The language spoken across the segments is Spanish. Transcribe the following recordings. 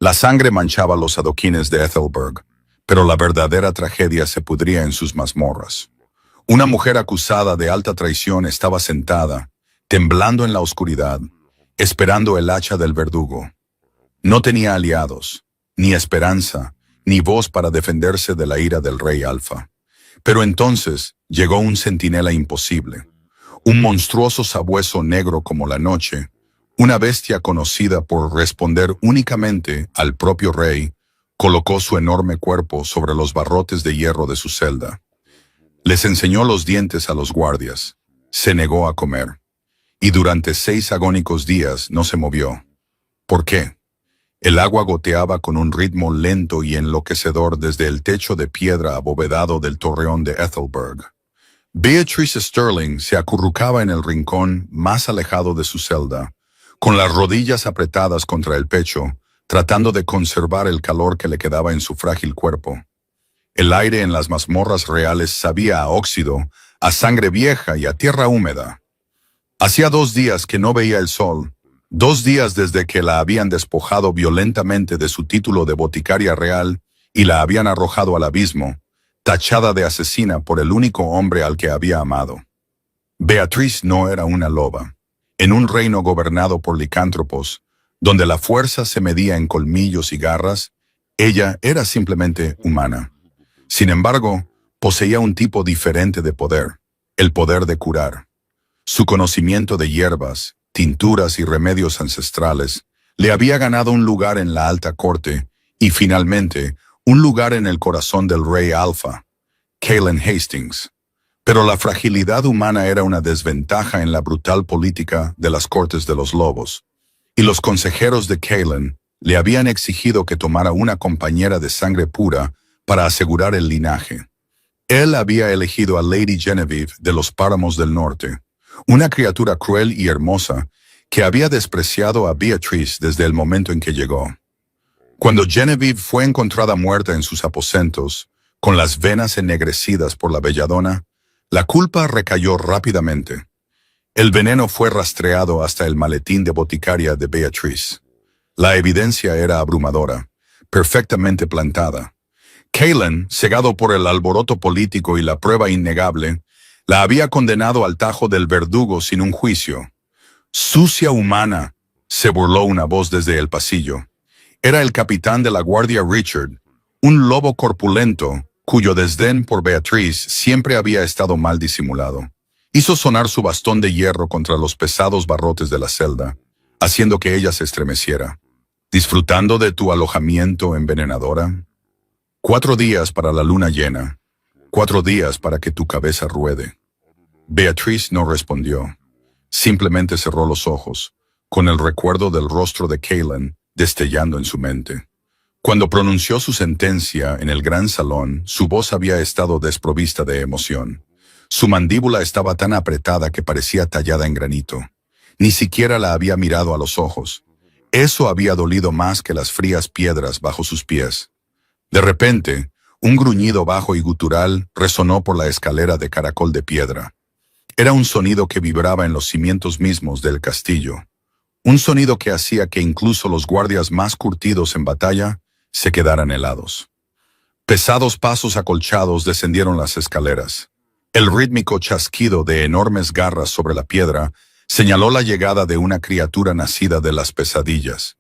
La sangre manchaba los adoquines de Ethelberg, pero la verdadera tragedia se pudría en sus mazmorras. Una mujer acusada de alta traición estaba sentada, temblando en la oscuridad, esperando el hacha del verdugo. No tenía aliados, ni esperanza, ni voz para defenderse de la ira del rey Alfa. Pero entonces llegó un centinela imposible, un monstruoso sabueso negro como la noche, una bestia conocida por responder únicamente al propio rey, colocó su enorme cuerpo sobre los barrotes de hierro de su celda. Les enseñó los dientes a los guardias, se negó a comer, y durante 6 agónicos días no se movió. ¿Por qué? El agua goteaba con un ritmo lento y enloquecedor desde el techo de piedra abovedado del torreón de Ethelberg. Beatrice Sterling se acurrucaba en el rincón más alejado de su celda, con las rodillas apretadas contra el pecho, tratando de conservar el calor que le quedaba en su frágil cuerpo. El aire en las mazmorras reales sabía a óxido, a sangre vieja y a tierra húmeda. Hacía 2 días que no veía el sol, 2 días desde que la habían despojado violentamente de su título de boticaria real y la habían arrojado al abismo, tachada de asesina por el único hombre al que había amado. Beatrice no era una loba. En un reino gobernado por licántropos, donde la fuerza se medía en colmillos y garras, ella era simplemente humana. Sin embargo, poseía un tipo diferente de poder, el poder de curar. Su conocimiento de hierbas, tinturas y remedios ancestrales le había ganado un lugar en la alta corte y, finalmente, un lugar en el corazón del rey Alfa, Cailan Hastings. Pero la fragilidad humana era una desventaja en la brutal política de las cortes de los lobos, y los consejeros de Cailan le habían exigido que tomara una compañera de sangre pura para asegurar el linaje. Él había elegido a Lady Genevieve de los Páramos del Norte, una criatura cruel y hermosa que había despreciado a Beatrice desde el momento en que llegó. Cuando Genevieve fue encontrada muerta en sus aposentos, con las venas ennegrecidas por la belladona, la culpa recayó rápidamente. El veneno fue rastreado hasta el maletín de boticaria de Beatrice. La evidencia era abrumadora, perfectamente plantada. Cailan, cegado por el alboroto político y la prueba innegable, la había condenado al tajo del verdugo sin un juicio. «Sucia humana», se burló una voz desde el pasillo. Era el capitán de la guardia Richard, un lobo corpulento, cuyo desdén por Beatrice siempre había estado mal disimulado. Hizo sonar su bastón de hierro contra los pesados barrotes de la celda, haciendo que ella se estremeciera. «¿Disfrutando de tu alojamiento, envenenadora? 4 días para la luna llena, 4 días para que tu cabeza ruede». Beatrice no respondió. Simplemente cerró los ojos, con el recuerdo del rostro de Cailan destellando en su mente. Cuando pronunció su sentencia en el gran salón, su voz había estado desprovista de emoción. Su mandíbula estaba tan apretada que parecía tallada en granito. Ni siquiera la había mirado a los ojos. Eso había dolido más que las frías piedras bajo sus pies. De repente, un gruñido bajo y gutural resonó por la escalera de caracol de piedra. Era un sonido que vibraba en los cimientos mismos del castillo. Un sonido que hacía que incluso los guardias más curtidos en batalla se quedaran helados. Pesados pasos acolchados descendieron las escaleras. El rítmico chasquido de enormes garras sobre la piedra señaló la llegada de una criatura nacida de las pesadillas.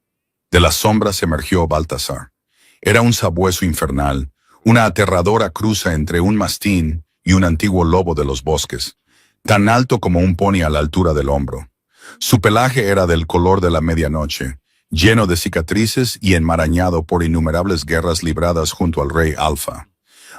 De las sombras emergió Baltasar. Era un sabueso infernal, una aterradora cruza entre un mastín y un antiguo lobo de los bosques, tan alto como un pony a la altura del hombro. Su pelaje era del color de la medianoche, lleno de cicatrices y enmarañado por innumerables guerras libradas junto al rey Alfa.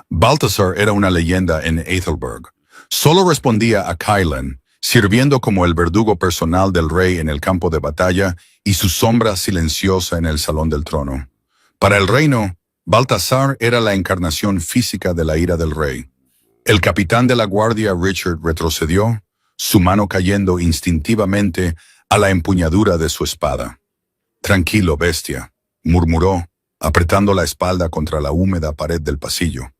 Baltasar era una leyenda en Ethelberg. Solo respondía a Cailan, sirviendo como el verdugo personal del rey en el campo de batalla y su sombra silenciosa en el salón del trono. Para el reino, Baltasar era la encarnación física de la ira del rey. El capitán de la guardia Richard retrocedió, su mano cayendo instintivamente a la empuñadura de su espada. «Tranquilo, bestia», murmuró, apretando la espalda contra la húmeda pared del pasillo.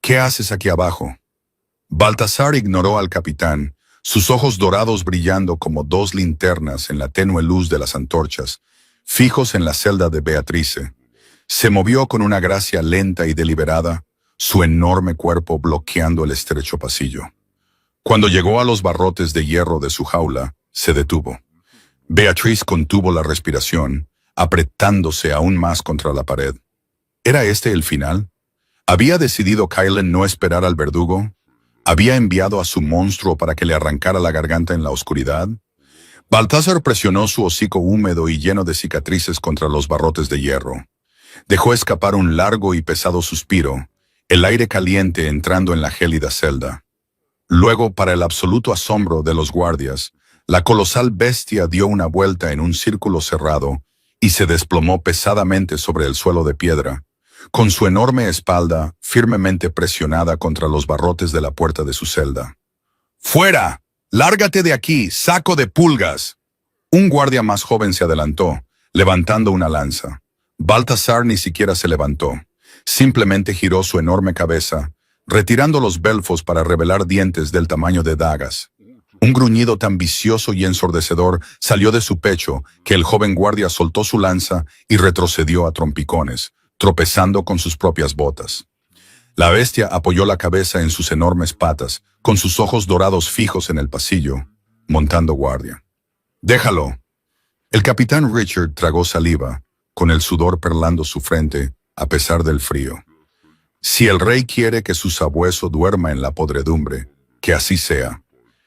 «¿Qué haces aquí abajo?» Baltasar ignoró al capitán, sus ojos dorados brillando como 2 linternas en la tenue luz de las antorchas, fijos en la celda de Beatrice, Se movió con una gracia lenta y deliberada, su enorme cuerpo bloqueando el estrecho pasillo. Cuando llegó a los barrotes de hierro de su jaula, se detuvo. Beatriz contuvo la respiración, apretándose aún más contra la pared. ¿Era este el final? ¿Había decidido Kylan no esperar al verdugo? ¿Había enviado a su monstruo para que le arrancara la garganta en la oscuridad? Baltasar presionó su hocico húmedo y lleno de cicatrices contra los barrotes de hierro. Dejó escapar un largo y pesado suspiro, el aire caliente entrando en la gélida celda. Luego, para el absoluto asombro de los guardias, la colosal bestia dio una vuelta en un círculo cerrado y se desplomó pesadamente sobre el suelo de piedra, con su enorme espalda firmemente presionada contra los barrotes de la puerta de su celda. ¡Fuera! ¡Lárgate de aquí, saco de pulgas! Un guardia más joven se adelantó, levantando una lanza. Baltasar ni siquiera se levantó. Simplemente giró su enorme cabeza, retirando los belfos para revelar dientes del tamaño de dagas. Un gruñido tan vicioso y ensordecedor salió de su pecho que el joven guardia soltó su lanza y retrocedió a trompicones, tropezando con sus propias botas. La bestia apoyó la cabeza en sus enormes patas, con sus ojos dorados fijos en el pasillo, montando guardia. «Déjalo». El capitán Richard tragó saliva, con el sudor perlando su frente, a pesar del frío. Si el rey quiere que su sabueso duerma en la podredumbre, que así sea.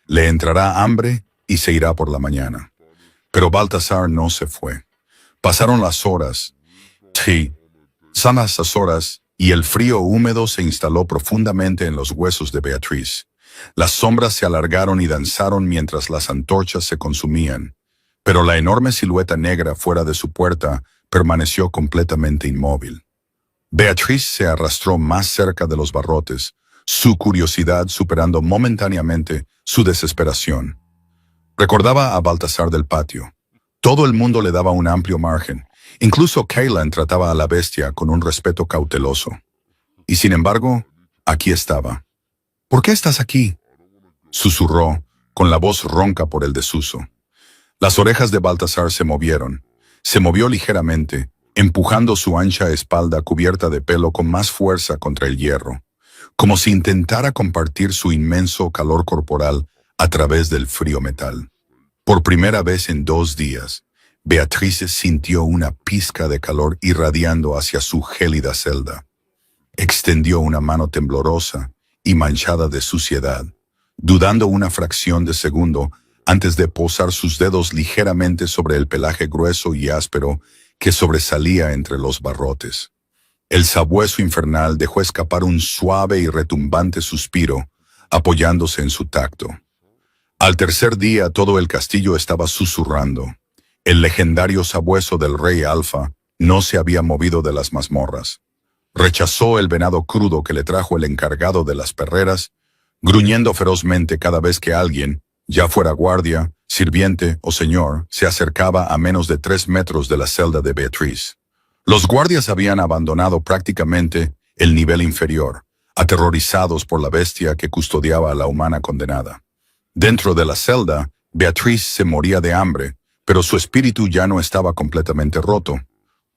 Le entrará hambre y se irá por la mañana. Pero Baltasar no se fue. Pasaron las horas. Sí, son esas horas, y el frío húmedo se instaló profundamente en los huesos de Beatriz. Las sombras se alargaron y danzaron mientras las antorchas se consumían, pero la enorme silueta negra fuera de su puerta permaneció completamente inmóvil. Beatriz se arrastró más cerca de los barrotes, su curiosidad superando momentáneamente su desesperación. Recordaba a Baltasar del patio. Todo el mundo le daba un amplio margen. Incluso Kylan trataba a la bestia con un respeto cauteloso. Y sin embargo, aquí estaba. «¿Por qué estás aquí?», susurró, con la voz ronca por el desuso. Las orejas de Baltasar se movieron. Se movió ligeramente, empujando su ancha espalda cubierta de pelo con más fuerza contra el hierro, como si intentara compartir su inmenso calor corporal a través del frío metal. Por primera vez en 2 días, Beatriz sintió una pizca de calor irradiando hacia su gélida celda. Extendió una mano temblorosa y manchada de suciedad, dudando una fracción de segundo antes de posar sus dedos ligeramente sobre el pelaje grueso y áspero que sobresalía entre los barrotes. El sabueso infernal dejó escapar un suave y retumbante suspiro, apoyándose en su tacto. Al tercer día todo el castillo estaba susurrando. El legendario sabueso del rey Alfa no se había movido de las mazmorras. Rechazó el venado crudo que le trajo el encargado de las perreras, gruñendo ferozmente cada vez que alguien, ya fuera guardia, sirviente o señor, se acercaba a menos de 3 metros de la celda de Beatriz. Los guardias habían abandonado prácticamente el nivel inferior, aterrorizados por la bestia que custodiaba a la humana condenada. Dentro de la celda, Beatriz se moría de hambre, pero su espíritu ya no estaba completamente roto.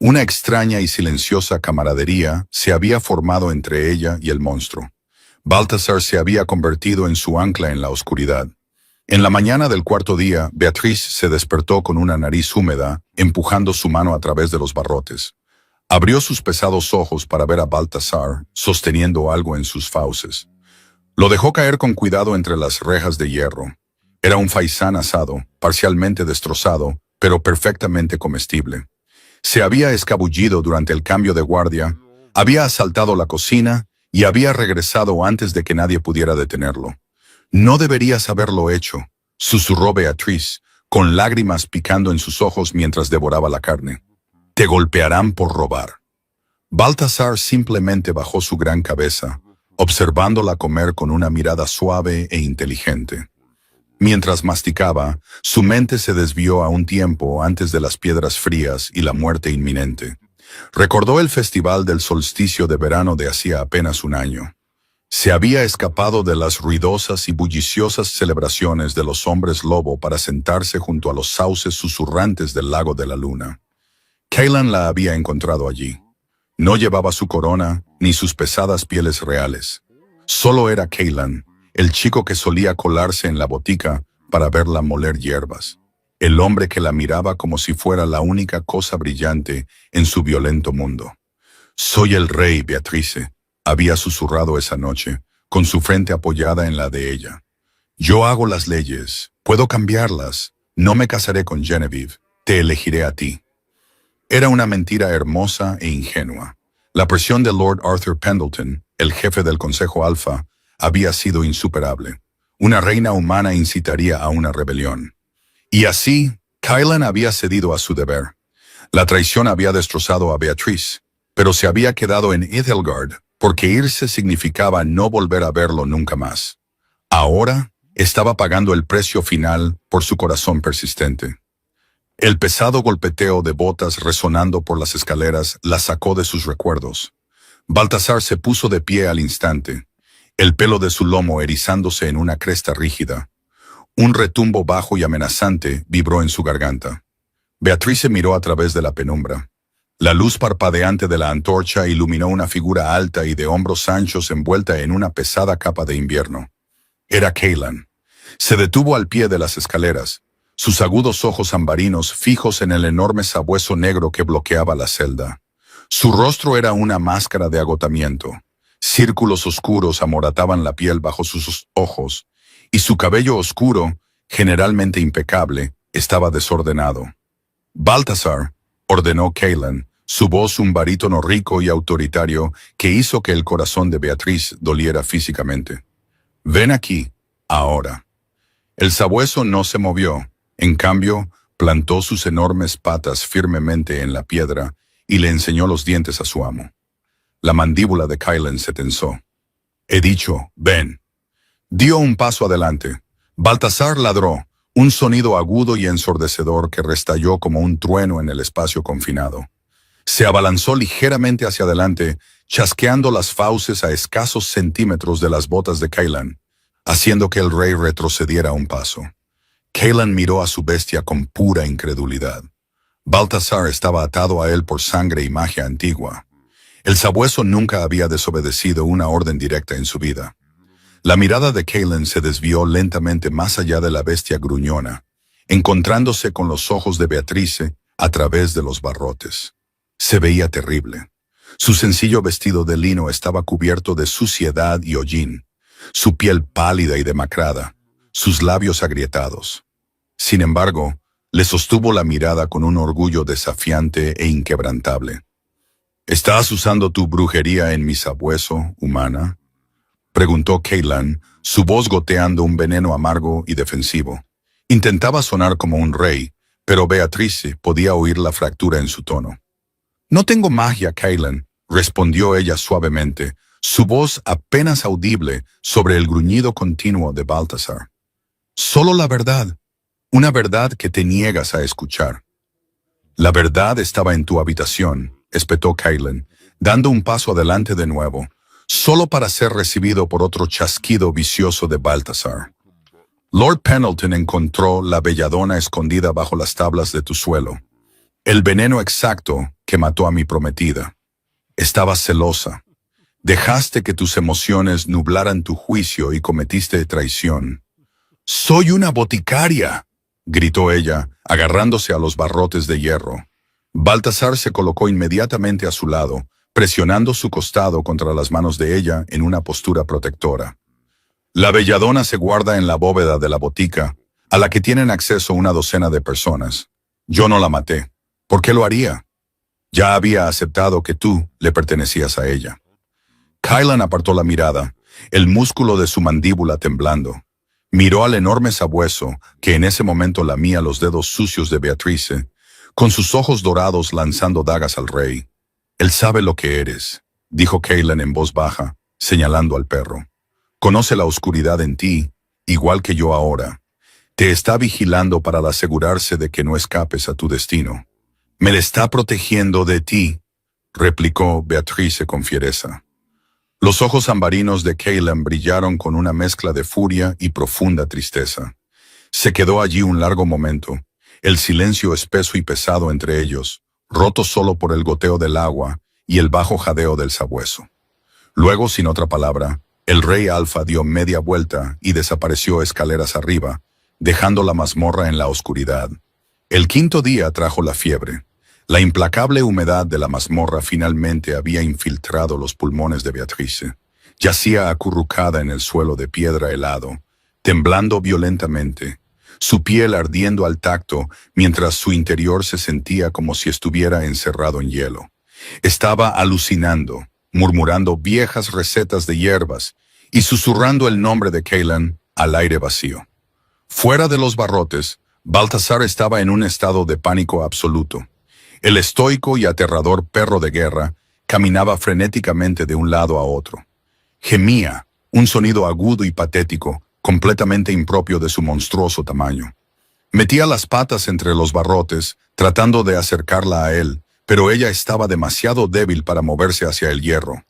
Una extraña y silenciosa camaradería se había formado entre ella y el monstruo. Baltasar se había convertido en su ancla en la oscuridad. En la mañana del 4.º día, Beatriz se despertó con una nariz húmeda, empujando su mano a través de los barrotes. Abrió sus pesados ojos para ver a Baltasar sosteniendo algo en sus fauces. Lo dejó caer con cuidado entre las rejas de hierro. Era un faisán asado, parcialmente destrozado, pero perfectamente comestible. Se había escabullido durante el cambio de guardia, había asaltado la cocina y había regresado antes de que nadie pudiera detenerlo. «No deberías haberlo hecho», susurró Beatriz, con lágrimas picando en sus ojos mientras devoraba la carne. «Te golpearán por robar». Baltasar simplemente bajó su gran cabeza, observándola comer con una mirada suave e inteligente. Mientras masticaba, su mente se desvió a un tiempo antes de las piedras frías y la muerte inminente. Recordó el festival del solsticio de verano de hacía apenas un año. Se había escapado de las ruidosas y bulliciosas celebraciones de los hombres lobo para sentarse junto a los sauces susurrantes del lago de la luna. Kylan la había encontrado allí. No llevaba su corona ni sus pesadas pieles reales. Solo era Cailan, el chico que solía colarse en la botica para verla moler hierbas. El hombre que la miraba como si fuera la única cosa brillante en su violento mundo. «Soy el rey, Beatrice», había susurrado esa noche, con su frente apoyada en la de ella. «Yo hago las leyes, puedo cambiarlas. No me casaré con Genevieve, te elegiré a ti». Era una mentira hermosa e ingenua. La presión de Lord Arthur Pendleton, el jefe del Consejo Alfa, había sido insuperable. Una reina humana incitaría a una rebelión. Y así, Cailan había cedido a su deber. La traición había destrozado a Beatrice, pero se había quedado en Ethelgard porque irse significaba no volver a verlo nunca más. Ahora estaba pagando el precio final por su corazón persistente. El pesado golpeteo de botas resonando por las escaleras la sacó de sus recuerdos. Baltasar se puso de pie al instante, el pelo de su lomo erizándose en una cresta rígida. Un retumbo bajo y amenazante vibró en su garganta. Beatrice miró a través de la penumbra. La luz parpadeante de la antorcha iluminó una figura alta y de hombros anchos envuelta en una pesada capa de invierno. Era Cailan. Se detuvo al pie de las escaleras, sus agudos ojos ambarinos fijos en el enorme sabueso negro que bloqueaba la celda. Su rostro era una máscara de agotamiento. Círculos oscuros amorataban la piel bajo sus ojos, y su cabello oscuro, generalmente impecable, estaba desordenado. «Baltasar», ordenó Cailan, su voz un barítono rico y autoritario que hizo que el corazón de Beatriz doliera físicamente. «Ven aquí, ahora». El sabueso no se movió, en cambio, plantó sus enormes patas firmemente en la piedra y le enseñó los dientes a su amo. La mandíbula de Cailan se tensó. «He dicho, ven». Dio un paso adelante. Baltasar ladró, un sonido agudo y ensordecedor que restalló como un trueno en el espacio confinado. Se abalanzó ligeramente hacia adelante, chasqueando las fauces a escasos centímetros de las botas de Cailan, haciendo que el rey retrocediera un paso. Cailan miró a su bestia con pura incredulidad. Baltasar estaba atado a él por sangre y magia antigua. El sabueso nunca había desobedecido una orden directa en su vida. La mirada de Cailan se desvió lentamente más allá de la bestia gruñona, encontrándose con los ojos de Beatrice a través de los barrotes. Se veía terrible. Su sencillo vestido de lino estaba cubierto de suciedad y hollín, su piel pálida y demacrada, sus labios agrietados. Sin embargo, le sostuvo la mirada con un orgullo desafiante e inquebrantable. «¿Estás usando tu brujería en mi sabueso, humana?», preguntó Cailan, su voz goteando un veneno amargo y defensivo. Intentaba sonar como un rey, pero Beatrice podía oír la fractura en su tono. «No tengo magia, Cailan», respondió ella suavemente, su voz apenas audible sobre el gruñido continuo de Baltasar. «Solo la verdad, una verdad que te niegas a escuchar». «La verdad estaba en tu habitación», espetó Cailan, dando un paso adelante de nuevo, solo para ser recibido por otro chasquido vicioso de Baltasar. «Lord Pendleton encontró la belladona escondida bajo las tablas de tu suelo. El veneno exacto que mató a mi prometida. Estabas celosa. Dejaste que tus emociones nublaran tu juicio y cometiste traición». «¡Soy una boticaria!», gritó ella, agarrándose a los barrotes de hierro. Baltasar se colocó inmediatamente a su lado, presionando su costado contra las manos de ella en una postura protectora. «La belladona se guarda en la bóveda de la botica, a la que tienen acceso una docena de personas. Yo no la maté. ¿Por qué lo haría? Ya había aceptado que tú le pertenecías a ella». Cailan apartó la mirada, el músculo de su mandíbula temblando. Miró al enorme sabueso, que en ese momento lamía los dedos sucios de Beatrice, con sus ojos dorados lanzando dagas al rey. «Él sabe lo que eres», dijo Cailan en voz baja, señalando al perro. «Conoce la oscuridad en ti, igual que yo ahora. Te está vigilando para asegurarse de que no escapes a tu destino». «Me está protegiendo de ti», replicó Beatrice con fiereza. Los ojos ambarinos de Cailan brillaron con una mezcla de furia y profunda tristeza. Se quedó allí un largo momento, el silencio espeso y pesado entre ellos, roto solo por el goteo del agua y el bajo jadeo del sabueso. Luego, sin otra palabra, el rey Alfa dio media vuelta y desapareció escaleras arriba, dejando la mazmorra en la oscuridad. El quinto día trajo la fiebre. La implacable humedad de la mazmorra finalmente había infiltrado los pulmones de Beatrice. Yacía acurrucada en el suelo de piedra helado, temblando violentamente, su piel ardiendo al tacto mientras su interior se sentía como si estuviera encerrado en hielo. Estaba alucinando, murmurando viejas recetas de hierbas y susurrando el nombre de Cailan al aire vacío. Fuera de los barrotes, Baltasar estaba en un estado de pánico absoluto. El estoico y aterrador perro de guerra caminaba frenéticamente de un lado a otro. Gemía, un sonido agudo y patético, completamente impropio de su monstruoso tamaño. Metía las patas entre los barrotes, tratando de acercarla a él, pero ella estaba demasiado débil para moverse hacia el hierro.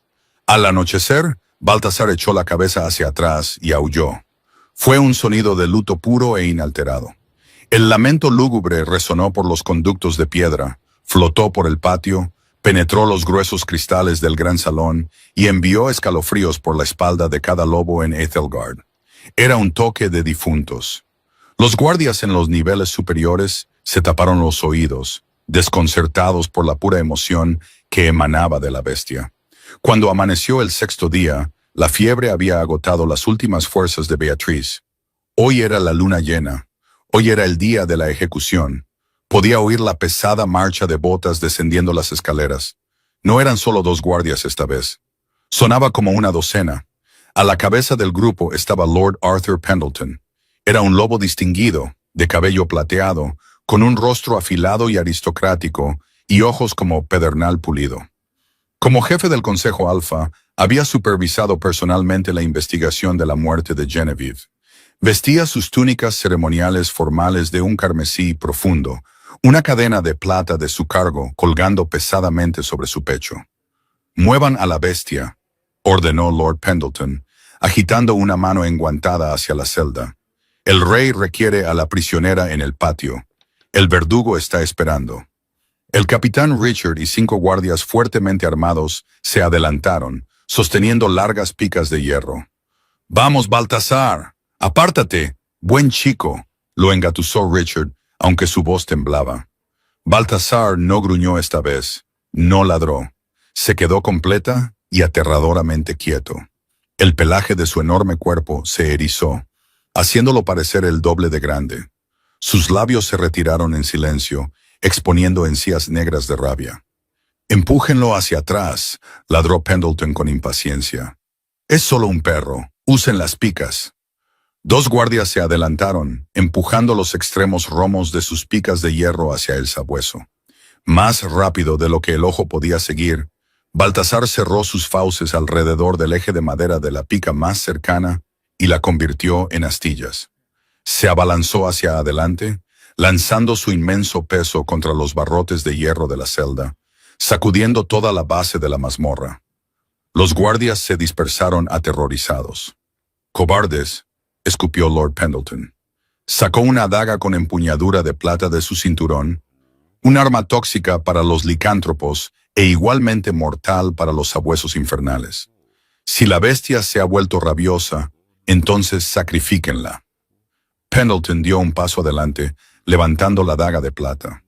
Al anochecer, Baltasar echó la cabeza hacia atrás y aulló. Fue un sonido de luto puro e inalterado. El lamento lúgubre resonó por los conductos de piedra, flotó por el patio, penetró los gruesos cristales del gran salón y envió escalofríos por la espalda de cada lobo en Ethelgard. Era un toque de difuntos. Los guardias en los niveles superiores se taparon los oídos, desconcertados por la pura emoción que emanaba de la bestia. Cuando amaneció el sexto día, la fiebre había agotado las últimas fuerzas de Beatriz. Hoy era la luna llena. Hoy era el día de la ejecución. Podía oír la pesada marcha de botas descendiendo las escaleras. No eran solo 2 guardias esta vez. Sonaba como una docena. A la cabeza del grupo estaba Lord Arthur Pendleton. Era un lobo distinguido, de cabello plateado, con un rostro afilado y aristocrático, y ojos como pedernal pulido. Como jefe del Consejo Alfa, había supervisado personalmente la investigación de la muerte de Genevieve. Vestía sus túnicas ceremoniales formales de un carmesí profundo, una cadena de plata de su cargo colgando pesadamente sobre su pecho. «Muevan a la bestia», ordenó Lord Pendleton, agitando una mano enguantada hacia la celda. «El rey requiere a la prisionera en el patio. El verdugo está esperando». El capitán Richard y 5 guardias fuertemente armados se adelantaron, sosteniendo largas picas de hierro. «Vamos, Baltasar, apártate, buen chico», lo engatusó Richard, aunque su voz temblaba. Baltasar no gruñó esta vez, no ladró. Se quedó completa y aterradoramente quieto. El pelaje de su enorme cuerpo se erizó, haciéndolo parecer el doble de grande. Sus labios se retiraron en silencio, exponiendo encías negras de rabia. «Empújenlo hacia atrás», ladró Pendleton con impaciencia. «Es solo un perro, usen las picas». 2 guardias se adelantaron, empujando los extremos romos de sus picas de hierro hacia el sabueso. Más rápido de lo que el ojo podía seguir, Baltasar cerró sus fauces alrededor del eje de madera de la pica más cercana y la convirtió en astillas. Se abalanzó hacia adelante, lanzando su inmenso peso contra los barrotes de hierro de la celda, sacudiendo toda la base de la mazmorra. Los guardias se dispersaron aterrorizados. «Cobardes», escupió Lord Pendleton. Sacó una daga con empuñadura de plata de su cinturón, un arma tóxica para los licántropos e igualmente mortal para los sabuesos infernales. Si la bestia se ha vuelto rabiosa, entonces sacrifíquenla. Pendleton dio un paso adelante, levantando la daga de plata.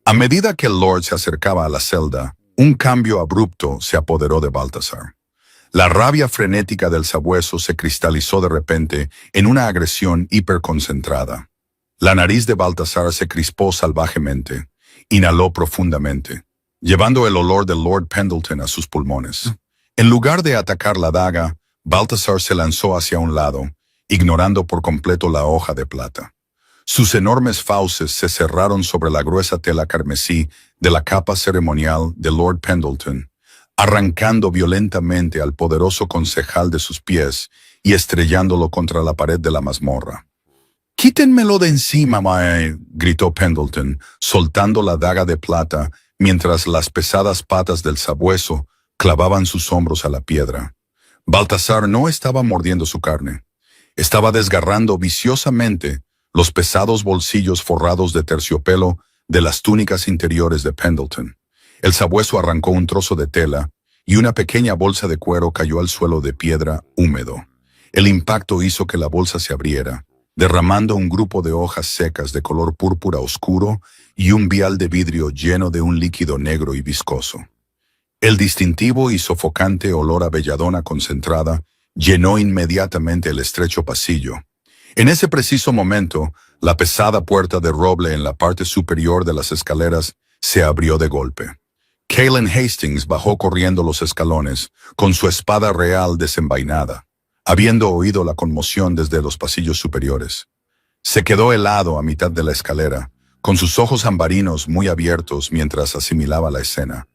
A medida que el Lord se acercaba a la celda, un cambio abrupto se apoderó de Baltasar. La rabia frenética del sabueso se cristalizó de repente en una agresión hiperconcentrada. La nariz de Baltasar se crispó salvajemente. Inhaló profundamente, llevando el olor del Lord Pendleton a sus pulmones. En lugar de atacar la daga, Baltasar se lanzó hacia un lado, ignorando por completo la hoja de plata. Sus enormes fauces se cerraron sobre la gruesa tela carmesí de la capa ceremonial de Lord Pendleton, arrancando violentamente al poderoso concejal de sus pies y estrellándolo contra la pared de la mazmorra. «Quítenmelo de encima, mae», gritó Pendleton, soltando la daga de plata mientras las pesadas patas del sabueso clavaban sus hombros a la piedra. Baltasar no estaba mordiendo su carne. Estaba desgarrando viciosamente los pesados bolsillos forrados de terciopelo de las túnicas interiores de Pendleton. El sabueso arrancó un trozo de tela y una pequeña bolsa de cuero cayó al suelo de piedra húmedo. El impacto hizo que la bolsa se abriera, derramando un grupo de hojas secas de color púrpura oscuro y un vial de vidrio lleno de un líquido negro y viscoso. El distintivo y sofocante olor a belladona concentrada llenó inmediatamente el estrecho pasillo. En ese preciso momento, la pesada puerta de roble en la parte superior de las escaleras se abrió de golpe. Cailen Hastings bajó corriendo los escalones, con su espada real desenvainada, habiendo oído la conmoción desde los pasillos superiores. Se quedó helado a mitad de la escalera, con sus ojos ambarinos muy abiertos mientras asimilaba la escena.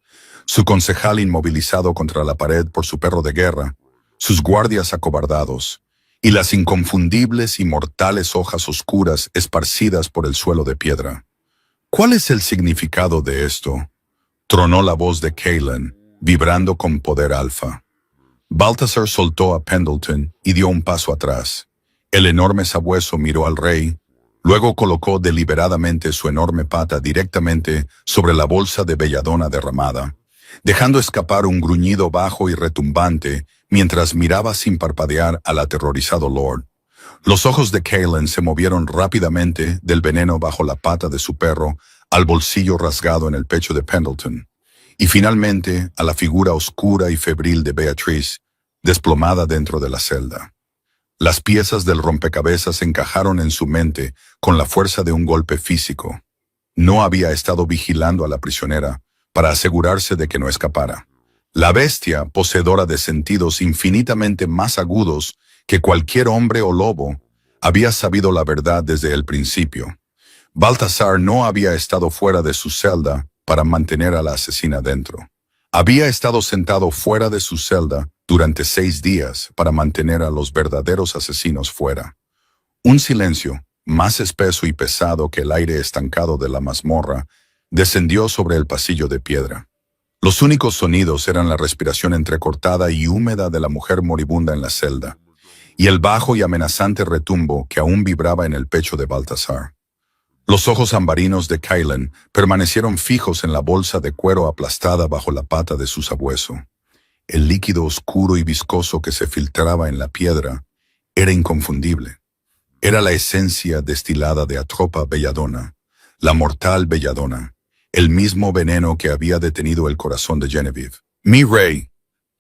Su concejal inmovilizado contra la pared por su perro de guerra, sus guardias acobardados, y las inconfundibles y mortales hojas oscuras esparcidas por el suelo de piedra. ¿Cuál es el significado de esto? Tronó la voz de Cailen, vibrando con poder alfa. Balthazar soltó a Pendleton y dio un paso atrás. El enorme sabueso miró al rey, luego colocó deliberadamente su enorme pata directamente sobre la bolsa de belladona derramada, dejando escapar un gruñido bajo y retumbante mientras miraba sin parpadear al aterrorizado Lord. Los ojos de Cailen se movieron rápidamente del veneno bajo la pata de su perro al bolsillo rasgado en el pecho de Pendleton, y finalmente a la figura oscura y febril de Beatrice, desplomada dentro de la celda. Las piezas del rompecabezas encajaron en su mente con la fuerza de un golpe físico. No había estado vigilando a la prisionera para asegurarse de que no escapara. La bestia, poseedora de sentidos infinitamente más agudos que cualquier hombre o lobo, había sabido la verdad desde el principio. Balthazar no había estado fuera de su celda para mantener a la asesina dentro. Había estado sentado fuera de su celda durante 6 días para mantener a los verdaderos asesinos fuera. Un silencio, más espeso y pesado que el aire estancado de la mazmorra, descendió sobre el pasillo de piedra. Los únicos sonidos eran la respiración entrecortada y húmeda de la mujer moribunda en la celda, y el bajo y amenazante retumbo que aún vibraba en el pecho de Balthazar. Los ojos ambarinos de Cailen permanecieron fijos en la bolsa de cuero aplastada bajo la pata de su sabueso. El líquido oscuro y viscoso que se filtraba en la piedra era inconfundible. Era la esencia destilada de Atropa Belladona, la mortal Belladona, el mismo veneno que había detenido el corazón de Genevieve. «Mi rey»,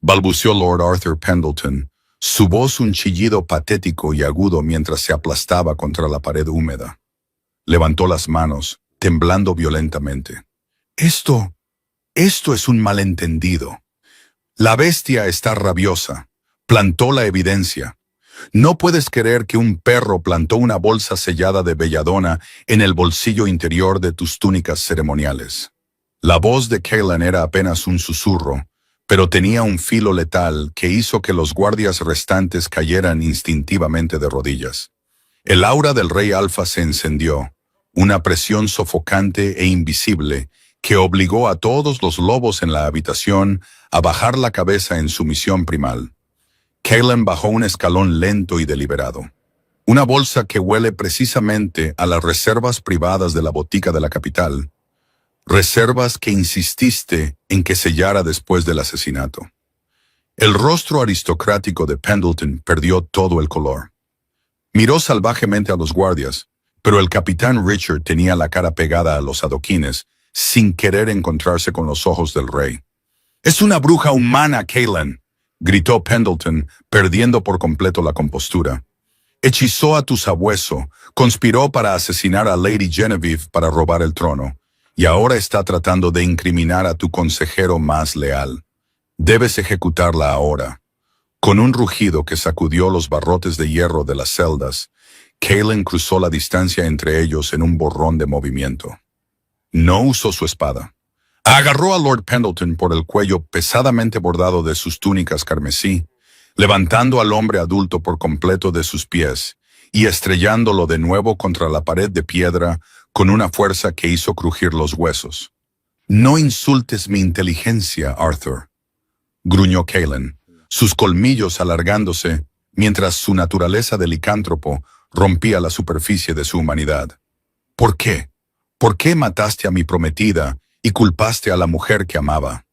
balbuceó Lord Arthur Pendleton, su voz un chillido patético y agudo mientras se aplastaba contra la pared húmeda. Levantó las manos, temblando violentamente. Esto es un malentendido. La bestia está rabiosa. Plantó la evidencia. No puedes creer que un perro plantó una bolsa sellada de belladona en el bolsillo interior de tus túnicas ceremoniales. La voz de Cailen era apenas un susurro, pero tenía un filo letal que hizo que los guardias restantes cayeran instintivamente de rodillas. El aura del rey Alfa se encendió, una presión sofocante e invisible que obligó a todos los lobos en la habitación a bajar la cabeza en sumisión primal. Cailen bajó un escalón lento y deliberado. Una bolsa que huele precisamente a las reservas privadas de la botica de la capital. Reservas que insististe en que sellara después del asesinato. El rostro aristocrático de Pendleton perdió todo el color. Miró salvajemente a los guardias, pero el capitán Richard tenía la cara pegada a los adoquines, sin querer encontrarse con los ojos del rey. «Es una bruja humana, Cailen», gritó Pendleton, perdiendo por completo la compostura. «Hechizó a tu sabueso, conspiró para asesinar a Lady Genevieve para robar el trono, y ahora está tratando de incriminar a tu consejero más leal. Debes ejecutarla ahora». Con un rugido que sacudió los barrotes de hierro de las celdas, Cailen cruzó la distancia entre ellos en un borrón de movimiento. No usó su espada. Agarró a Lord Pendleton por el cuello pesadamente bordado de sus túnicas carmesí, levantando al hombre adulto por completo de sus pies y estrellándolo de nuevo contra la pared de piedra con una fuerza que hizo crujir los huesos. «No insultes mi inteligencia, Arthur», gruñó Cailen, sus colmillos alargándose mientras su naturaleza de licántropo rompía la superficie de su humanidad. «¿Por qué? ¿Por qué mataste a mi prometida y culpaste a la mujer que amaba.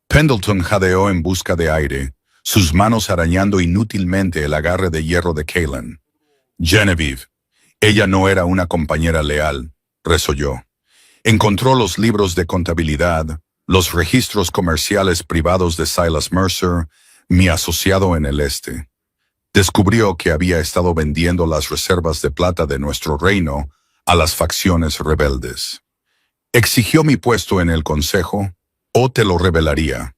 Pendleton jadeó en busca de aire, sus manos arañando inútilmente el agarre de hierro de Caitlin. Genevieve, ella no era una compañera leal, resolló. Encontró los libros de contabilidad, los registros comerciales privados de Silas Mercer, mi asociado en el este. Descubrió que había estado vendiendo las reservas de plata de nuestro reino a las facciones rebeldes. Exigió mi puesto en el consejo, o te lo revelaría.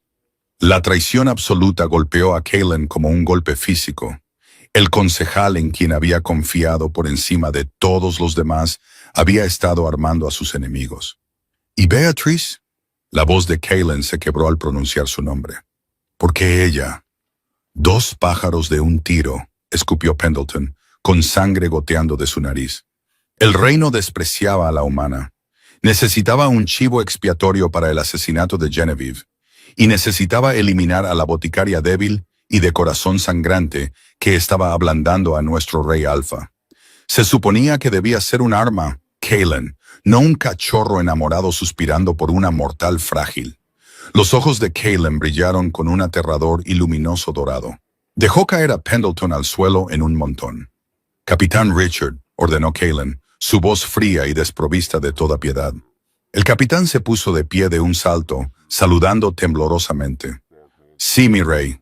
La traición absoluta golpeó a Caitlin como un golpe físico. El concejal en quien había confiado por encima de todos los demás había estado armando a sus enemigos. ¿Y Beatrice? La voz de Caitlin se quebró al pronunciar su nombre. Porque ella... 2 pájaros de un tiro, escupió Pendleton, con sangre goteando de su nariz. El reino despreciaba a la humana. Necesitaba un chivo expiatorio para el asesinato de Genevieve, y necesitaba eliminar a la boticaria débil y de corazón sangrante que estaba ablandando a nuestro rey Alfa. Se suponía que debía ser un arma, Caitlin, no un cachorro enamorado suspirando por una mortal frágil. Los ojos de Caitlin brillaron con un aterrador y luminoso dorado. Dejó caer a Pendleton al suelo en un montón. Capitán Richard, ordenó Caitlin, su voz fría y desprovista de toda piedad. El capitán se puso de pie de un salto, saludando temblorosamente. Sí, mi rey.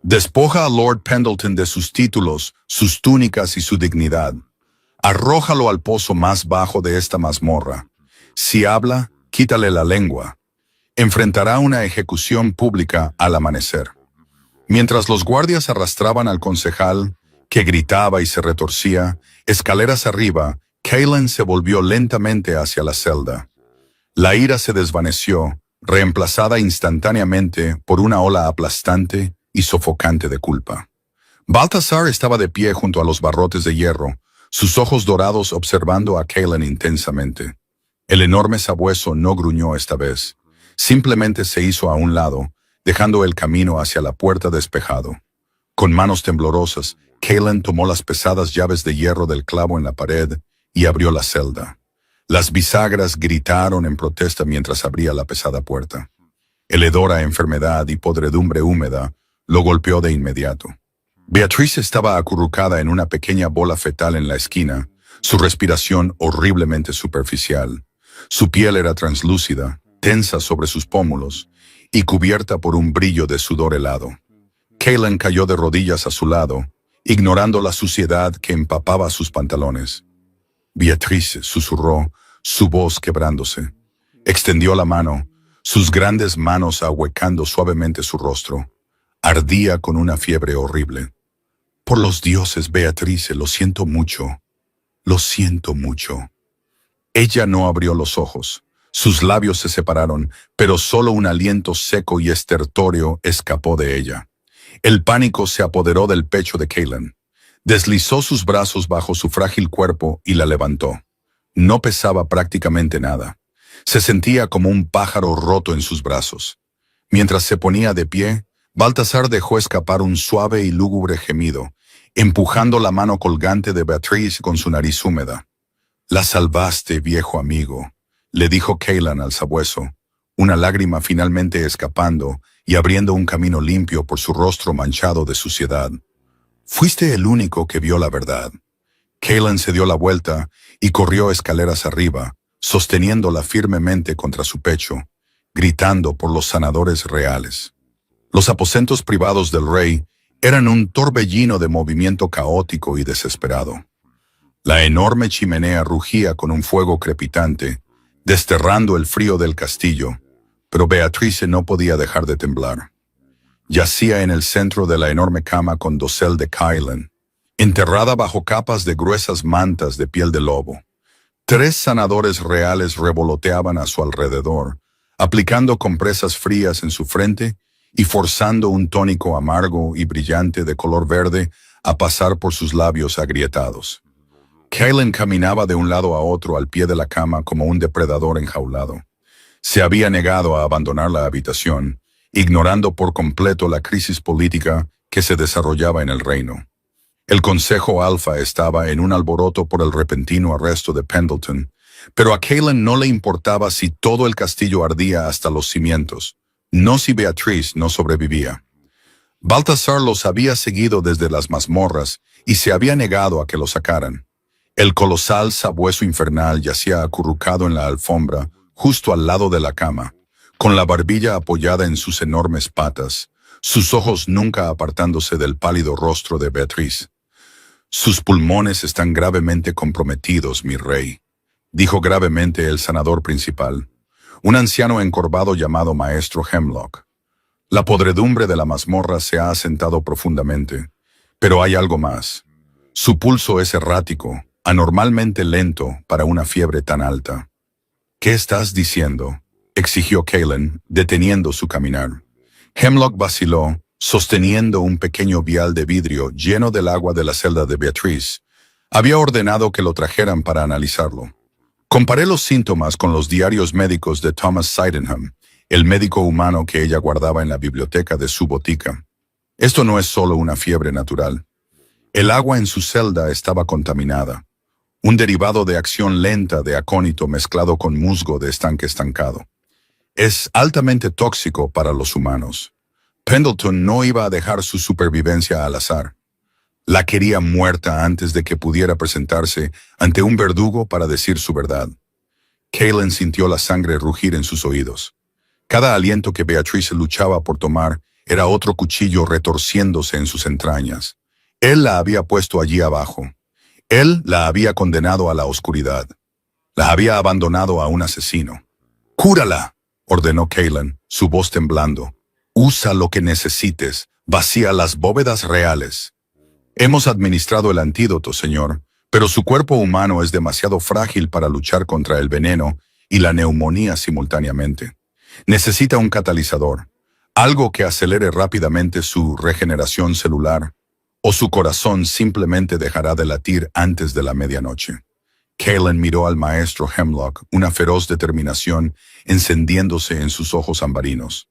Despoja a Lord Pendleton de sus títulos, sus túnicas y su dignidad. Arrójalo al pozo más bajo de esta mazmorra. Si habla, quítale la lengua. Enfrentará una ejecución pública al amanecer. Mientras los guardias arrastraban al concejal, que gritaba y se retorcía, escaleras arriba, Caitlin se volvió lentamente hacia la celda. La ira se desvaneció, reemplazada instantáneamente por una ola aplastante y sofocante de culpa. Baltasar estaba de pie junto a los barrotes de hierro, sus ojos dorados observando a Caitlin intensamente. El enorme sabueso no gruñó esta vez. Simplemente se hizo a un lado, dejando el camino hacia la puerta despejado. Con manos temblorosas, Caitlin tomó las pesadas llaves de hierro del clavo en la pared y abrió la celda. Las bisagras gritaron en protesta mientras abría la pesada puerta. El hedor a enfermedad y podredumbre húmeda lo golpeó de inmediato. Beatrice estaba acurrucada en una pequeña bola fetal en la esquina, su respiración horriblemente superficial. Su piel era translúcida, tensa sobre sus pómulos y cubierta por un brillo de sudor helado. Caitlin cayó de rodillas a su lado, ignorando la suciedad que empapaba sus pantalones. Beatrice susurró, su voz quebrándose. Extendió la mano, sus grandes manos ahuecando suavemente su rostro. Ardía con una fiebre horrible. Por los dioses, Beatrice, lo siento mucho. Lo siento mucho. Ella no abrió los ojos. Sus labios se separaron, pero solo un aliento seco y estertóreo escapó de ella. El pánico se apoderó del pecho de Caitlin. Deslizó sus brazos bajo su frágil cuerpo y la levantó. No pesaba prácticamente nada. Se sentía como un pájaro roto en sus brazos. Mientras se ponía de pie, Baltasar dejó escapar un suave y lúgubre gemido, empujando la mano colgante de Beatrice con su nariz húmeda. «La salvaste, viejo amigo», le dijo Caitlin al sabueso, una lágrima finalmente escapando y abriendo un camino limpio por su rostro manchado de suciedad. «Fuiste el único que vio la verdad». Caitlin se dio la vuelta y corrió escaleras arriba, sosteniéndola firmemente contra su pecho, gritando por los sanadores reales. Los aposentos privados del rey eran un torbellino de movimiento caótico y desesperado. La enorme chimenea rugía con un fuego crepitante, desterrando el frío del castillo, pero Beatrice no podía dejar de temblar. Yacía en el centro de la enorme cama con dosel de Caitlin, enterrada bajo capas de gruesas mantas de piel de lobo. 3 sanadores reales revoloteaban a su alrededor, aplicando compresas frías en su frente y forzando un tónico amargo y brillante de color verde a pasar por sus labios agrietados. Caitlin caminaba de un lado a otro al pie de la cama como un depredador enjaulado. Se había negado a abandonar la habitación, ignorando por completo la crisis política que se desarrollaba en el reino. El Consejo Alfa estaba en un alboroto por el repentino arresto de Pendleton, Pero a Caitlin no le importaba si todo el castillo ardía hasta los cimientos, no si Beatriz no sobrevivía. Baltasar los había seguido desde las mazmorras y se había negado a que lo sacaran. El colosal sabueso infernal yacía acurrucado en la alfombra, justo al lado de la cama, con la barbilla apoyada en sus enormes patas, sus ojos nunca apartándose del pálido rostro de Beatriz. «Sus pulmones están gravemente comprometidos, mi rey», dijo gravemente el sanador principal, un anciano encorvado llamado Maestro Hemlock. La podredumbre de la mazmorra se ha asentado profundamente, pero hay algo más. Su pulso es errático, anormalmente lento para una fiebre tan alta. «¿Qué estás diciendo?», exigió Caitlin, deteniendo su caminar. Hemlock vaciló, sosteniendo un pequeño vial de vidrio lleno del agua de la celda de Beatriz. Había ordenado que lo trajeran para analizarlo. Comparé los síntomas con los diarios médicos de Thomas Sydenham, el médico humano que ella guardaba en la biblioteca de su botica. Esto no es solo una fiebre natural. El agua en su celda estaba contaminada, un derivado de acción lenta de acónito mezclado con musgo de estanque estancado. Es altamente tóxico para los humanos. Pendleton no iba a dejar su supervivencia al azar. La quería muerta antes de que pudiera presentarse ante un verdugo para decir su verdad. Caitlin sintió la sangre rugir en sus oídos. Cada aliento que Beatriz luchaba por tomar era otro cuchillo retorciéndose en sus entrañas. Él la había puesto allí abajo. Él la había condenado a la oscuridad. La había abandonado a un asesino. «¡Cúrala!», ordenó Caitlin, su voz temblando. «Usa lo que necesites. Vacía las bóvedas reales». «Hemos administrado el antídoto, señor, pero su cuerpo humano es demasiado frágil para luchar contra el veneno y la neumonía simultáneamente. Necesita un catalizador, algo que acelere rápidamente su regeneración celular, o su corazón simplemente dejará de latir antes de la medianoche». Caitlin miró al maestro Hemlock, una feroz determinación encendiéndose en sus ojos ambarinos.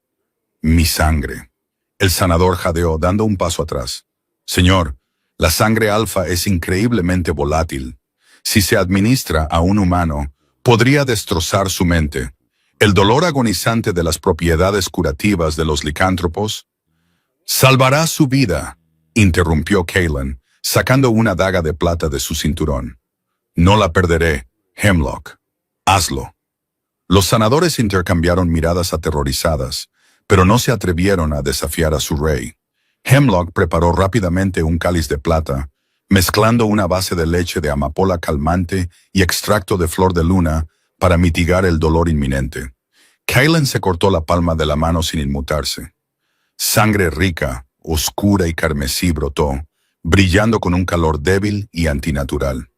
«Mi sangre». El sanador jadeó, dando un paso atrás. «Señor, la sangre alfa es increíblemente volátil. Si se administra a un humano, podría destrozar su mente. El dolor agonizante de las propiedades curativas de los licántropos salvará su vida», interrumpió Caitlin, sacando una daga de plata de su cinturón. «No la perderé, Hemlock. Hazlo». Los sanadores intercambiaron miradas aterrorizadas, pero no se atrevieron a desafiar a su rey. Hemlock preparó rápidamente un cáliz de plata, mezclando una base de leche de amapola calmante y extracto de flor de luna para mitigar el dolor inminente. Caitlin se cortó la palma de la mano sin inmutarse. Sangre rica, oscura y carmesí brotó, brillando con un calor débil y antinatural.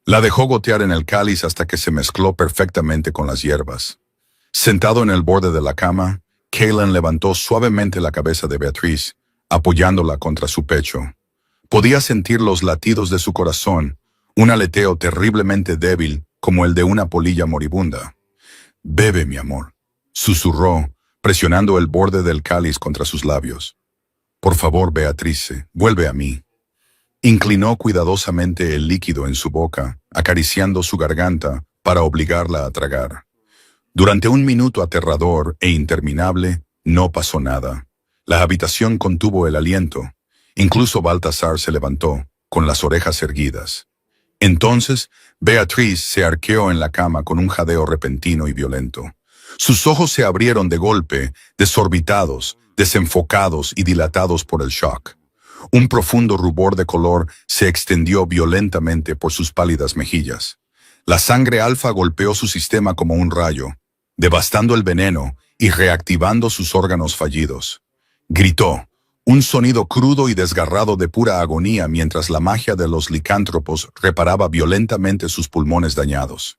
La dejó gotear en el cáliz hasta que se mezcló perfectamente con las hierbas. Sentado en el borde de la cama, Caitlin levantó suavemente la cabeza de Beatriz, apoyándola contra su pecho. Podía sentir los latidos de su corazón, un aleteo terriblemente débil como el de una polilla moribunda. «Bebe, mi amor», susurró, presionando el borde del cáliz contra sus labios. «Por favor, Beatrice, vuelve a mí». Inclinó cuidadosamente el líquido en su boca, acariciando su garganta para obligarla a tragar. Durante un minuto aterrador e interminable, no pasó nada. La habitación contuvo el aliento. Incluso Baltasar se levantó, con las orejas erguidas. Entonces, Beatriz se arqueó en la cama con un jadeo repentino y violento. Sus ojos se abrieron de golpe, desorbitados, desenfocados y dilatados por el shock. Un profundo rubor de color se extendió violentamente por sus pálidas mejillas. La sangre alfa golpeó su sistema como un rayo, devastando el veneno y reactivando sus órganos fallidos. Gritó, un sonido crudo y desgarrado de pura agonía mientras la magia de los licántropos reparaba violentamente sus pulmones dañados.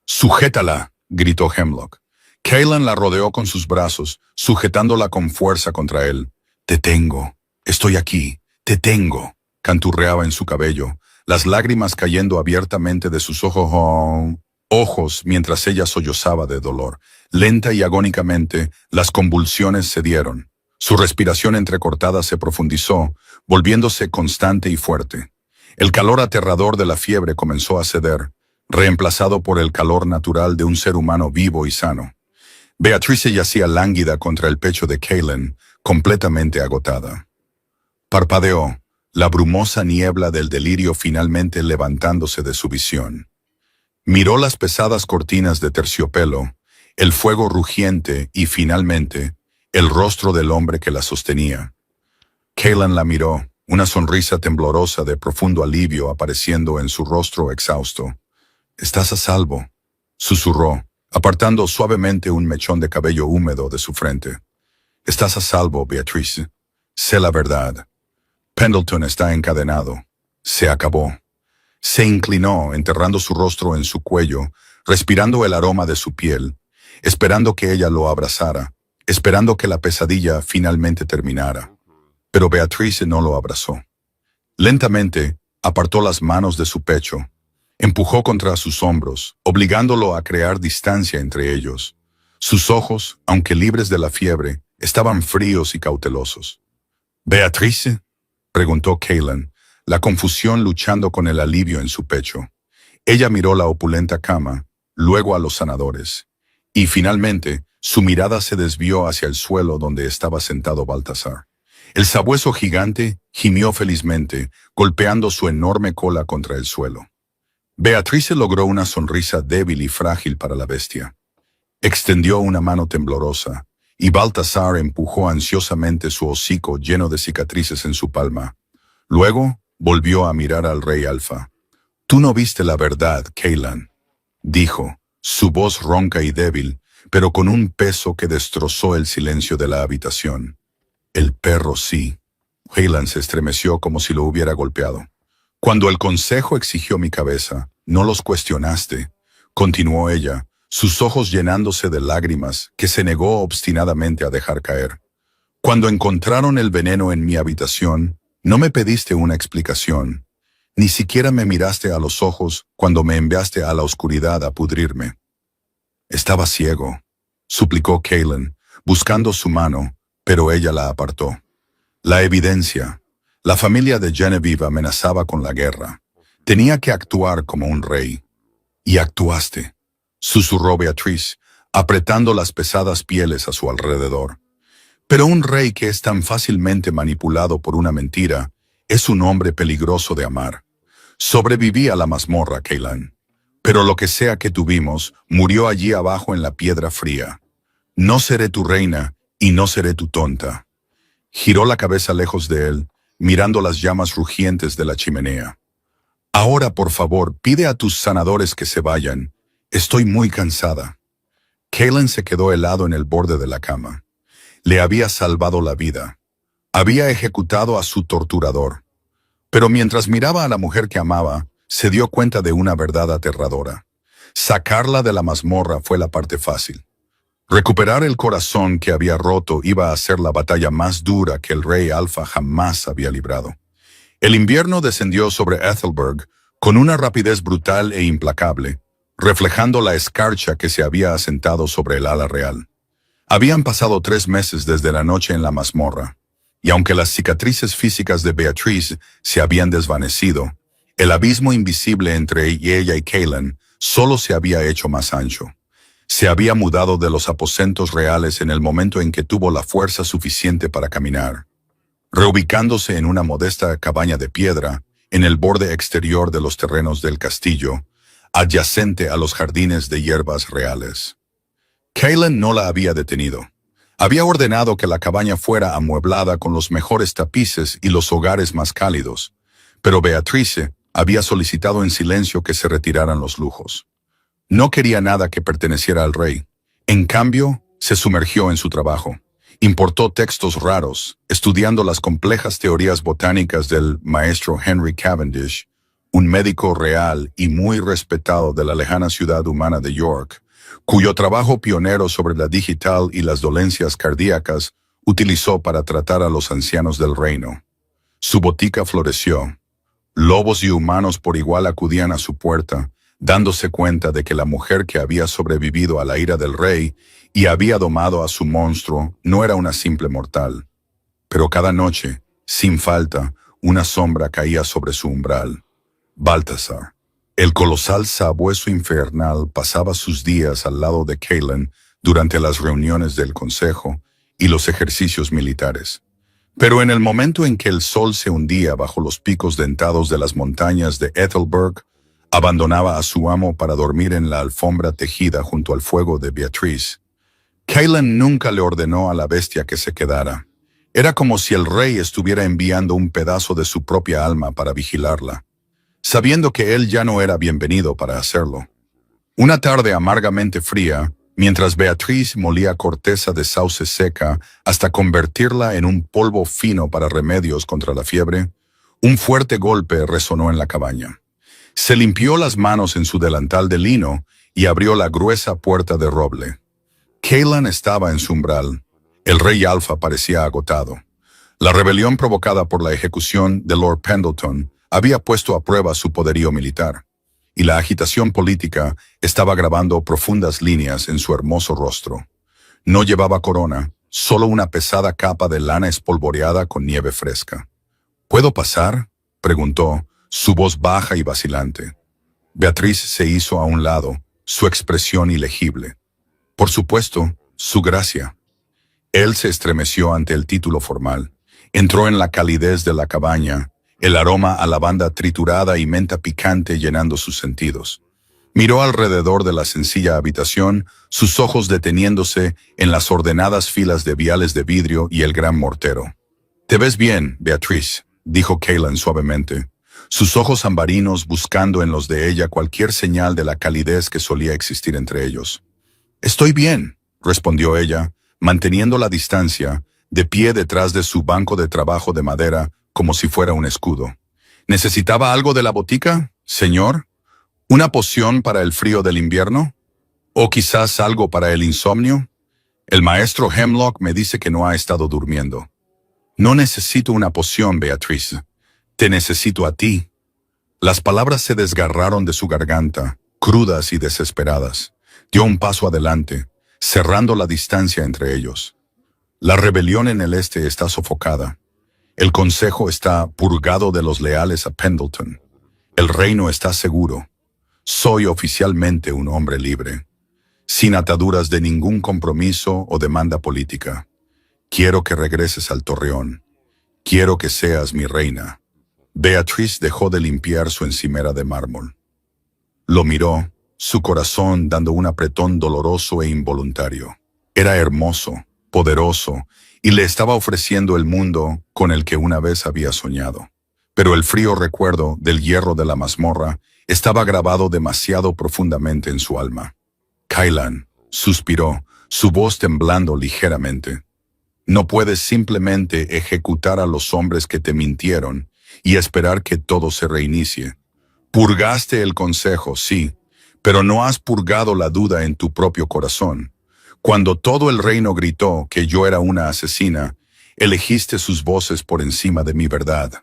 «¡Sujétala!», gritó Hemlock. Caitlin la rodeó con sus brazos, sujetándola con fuerza contra él. «Te tengo. Estoy aquí. Te tengo», canturreaba en su cabello, las lágrimas cayendo abiertamente de sus ojos mientras ella sollozaba de dolor. Lenta y agónicamente, las convulsiones cedieron. Su respiración entrecortada se profundizó, volviéndose constante y fuerte. El calor aterrador de la fiebre comenzó a ceder. reemplazado por el calor natural de un ser humano vivo y sano. Beatrice yacía lánguida contra el pecho de Cailen, completamente agotada. Parpadeó, la brumosa niebla del delirio finalmente levantándose de su visión. Miró las pesadas cortinas de terciopelo, el fuego rugiente y, finalmente, el rostro del hombre que la sostenía. Cailen la miró, una sonrisa temblorosa de profundo alivio apareciendo en su rostro exhausto. «Estás a salvo», susurró, apartando suavemente un mechón de cabello húmedo de su frente. «Estás a salvo, Beatrice. Sé la verdad. Pendleton está encadenado. Se acabó». Se inclinó, enterrando su rostro en su cuello, respirando el aroma de su piel, esperando que ella lo abrazara, esperando que la pesadilla finalmente terminara. Pero Beatrice no lo abrazó. Lentamente, apartó las manos de su pecho, empujó contra sus hombros, obligándolo a crear distancia entre ellos. Sus ojos, aunque libres de la fiebre, estaban fríos y cautelosos. «¿Beatrice?», preguntó Cailen, la confusión luchando con el alivio en su pecho. Ella miró la opulenta cama, luego a los sanadores, y finalmente su mirada se desvió hacia el suelo donde estaba sentado Baltasar. El sabueso gigante gimió felizmente, golpeando su enorme cola contra el suelo. Beatrice logró una sonrisa débil y frágil para la bestia. Extendió una mano temblorosa, y Baltasar empujó ansiosamente su hocico lleno de cicatrices en su palma. Luego volvió a mirar al rey Alfa. «Tú no viste la verdad, Cailen», dijo, su voz ronca y débil, pero con un peso que destrozó el silencio de la habitación. «El perro sí». Cailen se estremeció como si lo hubiera golpeado. «Cuando el consejo exigió mi cabeza, no los cuestionaste», continuó ella, sus ojos llenándose de lágrimas que se negó obstinadamente a dejar caer. «Cuando encontraron el veneno en mi habitación, no me pediste una explicación. Ni siquiera me miraste a los ojos cuando me enviaste a la oscuridad a pudrirme». «Estaba ciego», suplicó Cailen, buscando su mano, pero ella la apartó. «La evidencia. La familia de Genevieve amenazaba con la guerra. Tenía que actuar como un rey». «Y actuaste», susurró Beatrice, apretando las pesadas pieles a su alrededor. «Pero un rey que es tan fácilmente manipulado por una mentira es un hombre peligroso de amar. Sobreviví a la mazmorra, Cailen. Pero lo que sea que tuvimos, murió allí abajo en la piedra fría. No seré tu reina y no seré tu tonta». Giró la cabeza lejos de él, mirando las llamas rugientes de la chimenea. «Ahora, por favor, pide a tus sanadores que se vayan. Estoy muy cansada». Cailen se quedó helado en el borde de la cama. Le había salvado la vida. Había ejecutado a su torturador. Pero mientras miraba a la mujer que amaba, se dio cuenta de una verdad aterradora. Sacarla de la mazmorra fue la parte fácil. Recuperar el corazón que había roto iba a ser la batalla más dura que el rey Alfa jamás había librado. El invierno descendió sobre Ethelberg con una rapidez brutal e implacable, reflejando la escarcha que se había asentado sobre el ala real. Habían pasado 3 meses desde la noche en la mazmorra, y aunque las cicatrices físicas de Beatrice se habían desvanecido, el abismo invisible entre ella y Cailen solo se había hecho más ancho. Se había mudado de los aposentos reales en el momento en que tuvo la fuerza suficiente para caminar, reubicándose en una modesta cabaña de piedra en el borde exterior de los terrenos del castillo, adyacente a los jardines de hierbas reales. Cailen no la había detenido. Había ordenado que la cabaña fuera amueblada con los mejores tapices y los hogares más cálidos, pero Beatrice había solicitado en silencio que se retiraran los lujos. No quería nada que perteneciera al rey. En cambio, se sumergió en su trabajo. Importó textos raros, estudiando las complejas teorías botánicas del maestro Henry Cavendish, un médico real y muy respetado de la lejana ciudad humana de York, cuyo trabajo pionero sobre la digital y las dolencias cardíacas utilizó para tratar a los ancianos del reino. Su botica floreció. Lobos y humanos por igual acudían a su puerta, dándose cuenta de que la mujer que había sobrevivido a la ira del rey y había domado a su monstruo no era una simple mortal. Pero cada noche, sin falta, una sombra caía sobre su umbral. Baltasar. El colosal sabueso infernal pasaba sus días al lado de Cailan durante las reuniones del consejo y los ejercicios militares. Pero en el momento en que el sol se hundía bajo los picos dentados de las montañas de Ethelberg, abandonaba a su amo para dormir en la alfombra tejida junto al fuego de Beatriz. Cailan nunca le ordenó a la bestia que se quedara. Era como si el rey estuviera enviando un pedazo de su propia alma para vigilarla, sabiendo que él ya no era bienvenido para hacerlo. Una tarde amargamente fría, mientras Beatriz molía corteza de sauce seca hasta convertirla en un polvo fino para remedios contra la fiebre, un fuerte golpe resonó en la cabaña. Se limpió las manos en su delantal de lino y abrió la gruesa puerta de roble. Cailan estaba en su umbral. El rey Alfa parecía agotado. La rebelión provocada por la ejecución de Lord Pendleton había puesto a prueba su poderío militar, y la agitación política estaba grabando profundas líneas en su hermoso rostro. No llevaba corona, solo una pesada capa de lana espolvoreada con nieve fresca. ¿Puedo pasar?, preguntó, su voz baja y vacilante. Beatriz se hizo a un lado, su expresión ilegible. Por supuesto, su gracia. Él se estremeció ante el título formal. Entró en la calidez de la cabaña, el aroma a lavanda triturada y menta picante llenando sus sentidos. Miró alrededor de la sencilla habitación, sus ojos deteniéndose en las ordenadas filas de viales de vidrio y el gran mortero. «Te ves bien, Beatriz», dijo Cailan suavemente, sus ojos ambarinos buscando en los de ella cualquier señal de la calidez que solía existir entre ellos. «Estoy bien», respondió ella, manteniendo la distancia, de pie detrás de su banco de trabajo de madera, como si fuera un escudo. «¿Necesitaba algo de la botica, señor? ¿Una poción para el frío del invierno? ¿O quizás algo para el insomnio? El maestro Hemlock me dice que no ha estado durmiendo». «No necesito una poción, Beatriz. Te necesito a ti». Las palabras se desgarraron de su garganta, crudas y desesperadas. Dio un paso adelante, cerrando la distancia entre ellos. La rebelión en el este está sofocada. El consejo está purgado de los leales a Pendleton. El reino está seguro. Soy oficialmente un hombre libre, sin ataduras de ningún compromiso o demanda política. Quiero que regreses al Torreón. Quiero que seas mi reina. Beatriz dejó de limpiar su encimera de mármol. Lo miró, su corazón dando un apretón doloroso e involuntario. Era hermoso, poderoso, y le estaba ofreciendo el mundo con el que una vez había soñado. Pero el frío recuerdo del hierro de la mazmorra estaba grabado demasiado profundamente en su alma. «Cailan», suspiró, su voz temblando ligeramente. «No puedes simplemente ejecutar a los hombres que te mintieron y esperar que todo se reinicie. Purgaste el consejo, sí, pero no has purgado la duda en tu propio corazón. Cuando todo el reino gritó que yo era una asesina, elegiste sus voces por encima de mi verdad».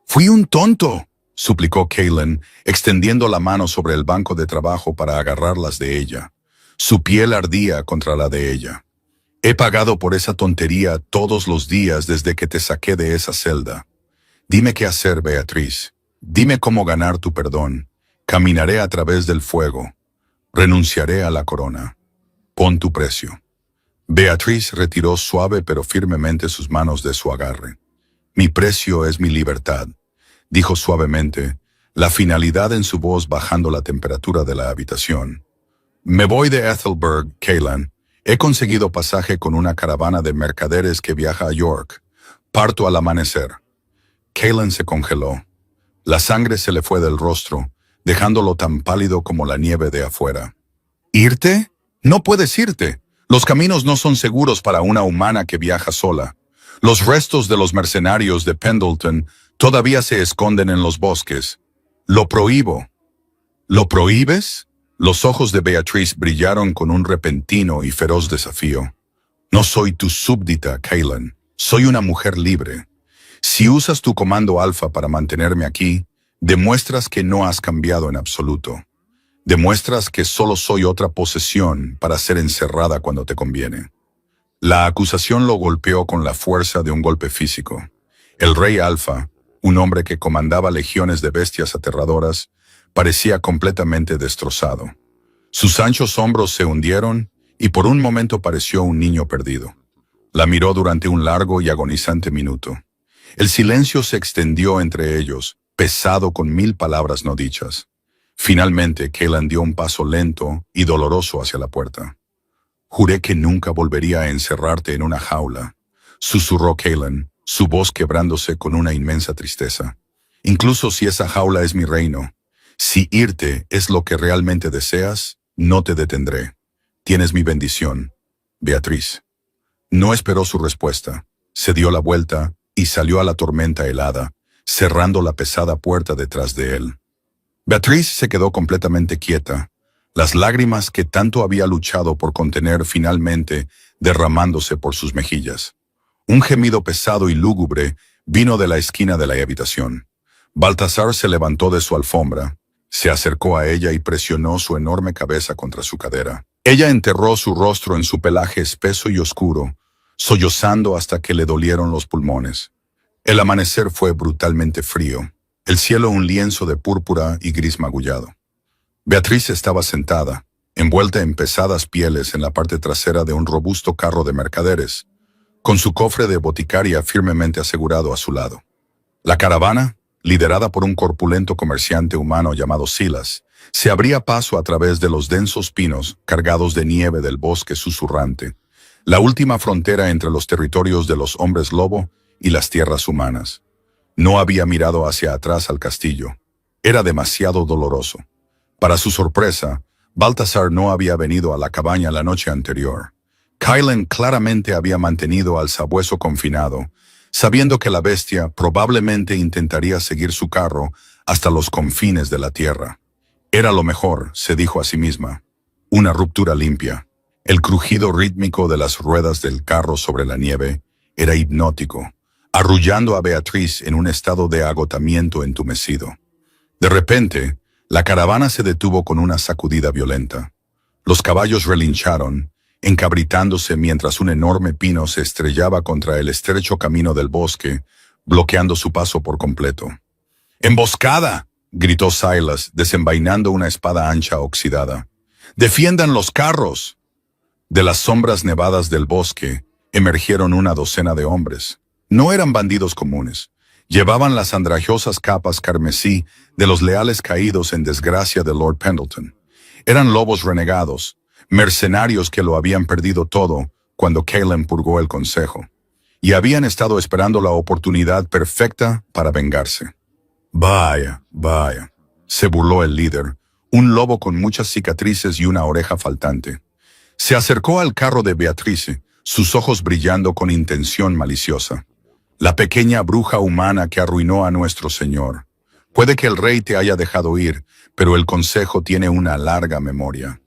«Fui un tonto», suplicó Cailan, extendiendo la mano sobre el banco de trabajo para agarrarlas de ella. Su piel ardía contra la de ella. «He pagado por esa tontería todos los días desde que te saqué de esa celda. Dime qué hacer, Beatriz. Dime cómo ganar tu perdón. Caminaré a través del fuego. Renunciaré a la corona. Pon tu precio». Beatriz retiró suave pero firmemente sus manos de su agarre. «Mi precio es mi libertad», dijo suavemente, la finalidad en su voz bajando la temperatura de la habitación. «Me voy de Ethelberg, Cailan. He conseguido pasaje con una caravana de mercaderes que viaja a York. Parto al amanecer». Cailan se congeló. La sangre se le fue del rostro, dejándolo tan pálido como la nieve de afuera. «¿Irte? No puedes irte. Los caminos no son seguros para una humana que viaja sola. Los restos de los mercenarios de Pendleton todavía se esconden en los bosques. Lo prohíbo». «¿Lo prohíbes?». Los ojos de Beatriz brillaron con un repentino y feroz desafío. «No soy tu súbdita, Cailan. Soy una mujer libre. Si usas tu comando alfa para mantenerme aquí, demuestras que no has cambiado en absoluto. Demuestras que solo soy otra posesión para ser encerrada cuando te conviene». La acusación lo golpeó con la fuerza de un golpe físico. El rey Alfa, un hombre que comandaba legiones de bestias aterradoras, Parecía completamente destrozado. Sus anchos hombros se hundieron y por un momento pareció un niño perdido. La miró durante un largo y agonizante minuto. El silencio se extendió entre ellos, pesado con 1000 palabras no dichas. Finalmente, Kaylan dio un paso lento y doloroso hacia la puerta. «Juré que nunca volvería a encerrarte en una jaula», susurró Kaylan, su voz quebrándose con una inmensa tristeza. «Incluso si esa jaula es mi reino, si irte es lo que realmente deseas, no te detendré. Tienes mi bendición, Beatriz». No esperó su respuesta. Se dio la vuelta y salió a la tormenta helada, cerrando la pesada puerta detrás de él. Beatriz se quedó completamente quieta, las lágrimas que tanto había luchado por contener finalmente derramándose por sus mejillas. Un gemido pesado y lúgubre vino de la esquina de la habitación. Baltasar se levantó de su alfombra, se acercó a ella y presionó su enorme cabeza contra su cadera. Ella enterró su rostro en su pelaje espeso y oscuro, sollozando hasta que le dolieron los pulmones. El amanecer fue brutalmente frío, el cielo un lienzo de púrpura y gris magullado. Beatriz estaba sentada, envuelta en pesadas pieles en la parte trasera de un robusto carro de mercaderes, con su cofre de boticaria firmemente asegurado a su lado. La caravana, liderada por un corpulento comerciante humano llamado Silas, se abría paso a través de los densos pinos cargados de nieve del bosque susurrante, la última frontera entre los territorios de los hombres lobo y las tierras humanas. No había mirado hacia atrás al castillo. Era demasiado doloroso. Para su sorpresa, Baltasar no había venido a la cabaña la noche anterior. Kaylan claramente había mantenido al sabueso confinado, sabiendo que la bestia probablemente intentaría seguir su carro hasta los confines de la tierra. Era lo mejor, se dijo a sí misma. Una ruptura limpia. El crujido rítmico de las ruedas del carro sobre la nieve era hipnótico, arrullando a Beatriz en un estado de agotamiento entumecido. De repente, la caravana se detuvo con una sacudida violenta. Los caballos relincharon, encabritándose mientras un enorme pino se estrellaba contra el estrecho camino del bosque, bloqueando su paso por completo. «¡Emboscada!», gritó Silas, desenvainando una espada ancha oxidada. «¡Defiendan los carros!». De las sombras nevadas del bosque emergieron una docena de hombres. No eran bandidos comunes. Llevaban las andrajosas capas carmesí de los leales caídos en desgracia de Lord Pendleton. Eran lobos renegados, mercenarios que lo habían perdido todo cuando Kaylan purgó el consejo, y habían estado esperando la oportunidad perfecta para vengarse. «Vaya, vaya», se burló el líder, un lobo con muchas cicatrices y una oreja faltante. Se acercó al carro de Beatriz, sus ojos brillando con intención maliciosa. «La pequeña bruja humana que arruinó a nuestro señor. Puede que el rey te haya dejado ir, pero el consejo tiene una larga memoria».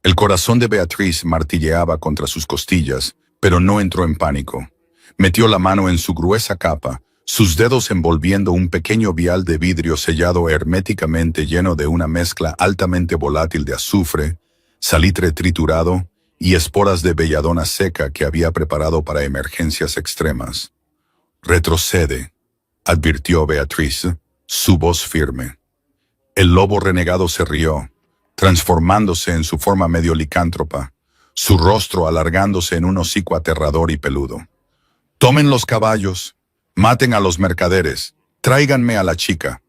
El corazón de Beatriz martilleaba contra sus costillas, pero no entró en pánico. Metió la mano en su gruesa capa, sus dedos envolviendo un pequeño vial de vidrio sellado herméticamente lleno de una mezcla altamente volátil de azufre, salitre triturado y esporas de belladona seca que había preparado para emergencias extremas. «Retrocede», advirtió Beatriz, su voz firme. El lobo renegado se rió, transformándose en su forma medio licántropa, su rostro alargándose en un hocico aterrador y peludo. «Tomen los caballos, maten a los mercaderes, tráiganme a la chica.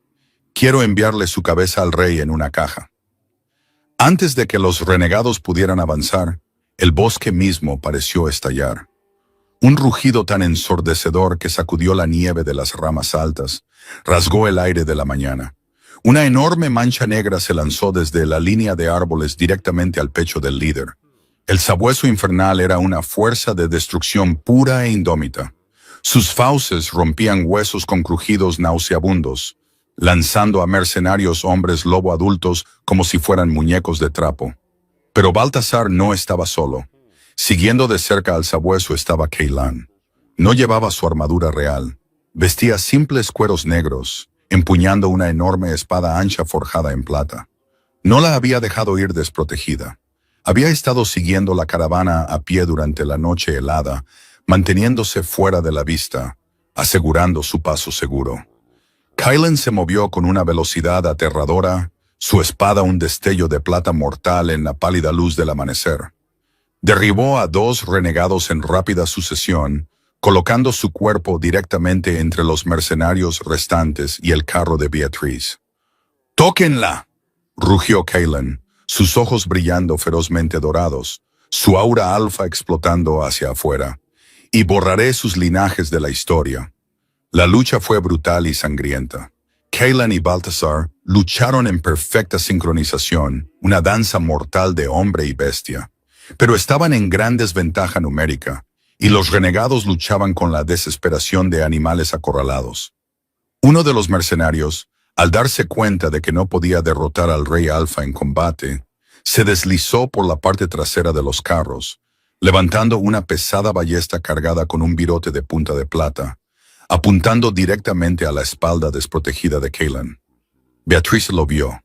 Quiero enviarle su cabeza al rey en una caja». Antes de que los renegados pudieran avanzar, el bosque mismo pareció estallar. Un rugido tan ensordecedor que sacudió la nieve de las ramas altas, rasgó el aire de la mañana. Una enorme mancha negra se lanzó desde la línea de árboles directamente al pecho del líder. El sabueso infernal era una fuerza de destrucción pura e indómita. Sus fauces rompían huesos con crujidos nauseabundos, lanzando a mercenarios hombres lobo adultos como si fueran muñecos de trapo. Pero Baltasar no estaba solo. Siguiendo de cerca al sabueso estaba Kaylan. No llevaba su armadura real. Vestía simples cueros negros, empuñando una enorme espada ancha forjada en plata. No la había dejado ir desprotegida. Había estado siguiendo la caravana a pie durante la noche helada, manteniéndose fuera de la vista, asegurando su paso seguro. Kaylan se movió con una velocidad aterradora, su espada un destello de plata mortal en la pálida luz del amanecer. Derribó a 2 renegados en rápida sucesión, colocando su cuerpo directamente entre los mercenarios restantes y el carro de Beatrice. ¡Tóquenla!, rugió Cailan, sus ojos brillando ferozmente dorados, su aura alfa explotando hacia afuera. Y borraré sus linajes de la historia. La lucha fue brutal y sangrienta. Cailan y Baltasar lucharon en perfecta sincronización, una danza mortal de hombre y bestia. Pero estaban en gran desventaja numérica, y los renegados luchaban con la desesperación de animales acorralados. Uno de los mercenarios, al darse cuenta de que no podía derrotar al Rey Alfa en combate, se deslizó por la parte trasera de los carros, levantando una pesada ballesta cargada con un virote de punta de plata, apuntando directamente a la espalda desprotegida de Cailan. Beatrice lo vio.